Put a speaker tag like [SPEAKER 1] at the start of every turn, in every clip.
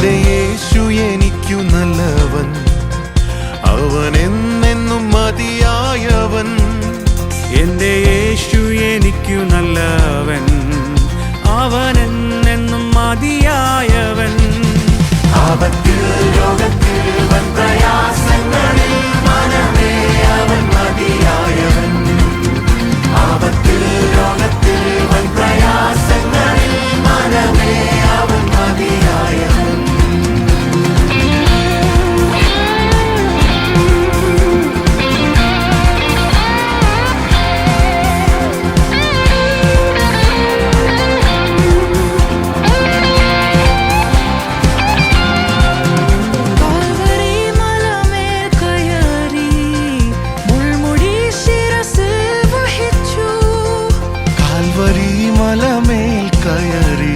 [SPEAKER 1] എൻ്റെ യേശു എനിക്കു നല്ലവൻ, അവൻ എന്നെന്നും മതിയായവൻ.
[SPEAKER 2] എൻ്റെ യേശു എനിക്കു നല്ലവൻ, അവൻ എന്നെന്നും മതിയായവൻ.
[SPEAKER 1] ആപത്തിൽ രോഗത്തിൽ വൻ പ്രയാസങ്ങളിൽ മനമേ അവൻ മതിയായവൻ. ആപത്തിൽ രോഗത്തിൽ വൻ പ്രയാസങ്ങളിൽ മനമേ അവൻ മതിയായവൻ. മലമേൽ കയറി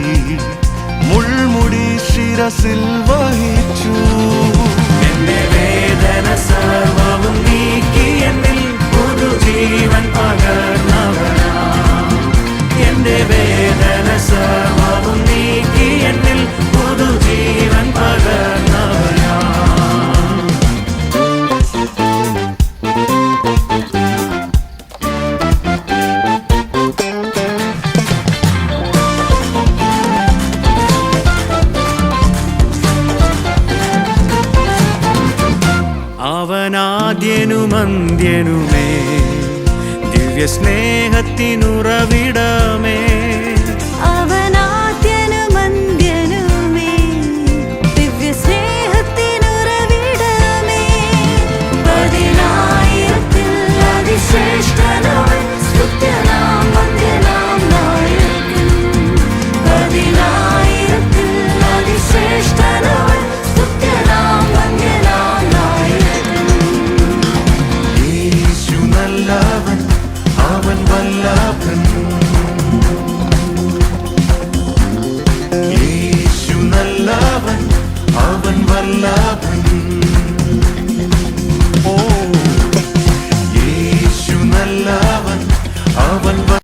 [SPEAKER 1] മുൾമുടി ശിരസിൽ വഹിച്ചു.
[SPEAKER 2] എന്റെ വേദന സർവവും നീക്കി എന്നിൽ പുതുജീവൻ പകർന്നവനാ. എന്റെ വേദന സർവവും നീക്കി എന്നിൽ പുതുജീവൻ പകർന്നവനാ. അവനാദ്യനുമന്ത്യനുമേ, ദിവ്യസ്നേഹത്തിനുറവിടമേ.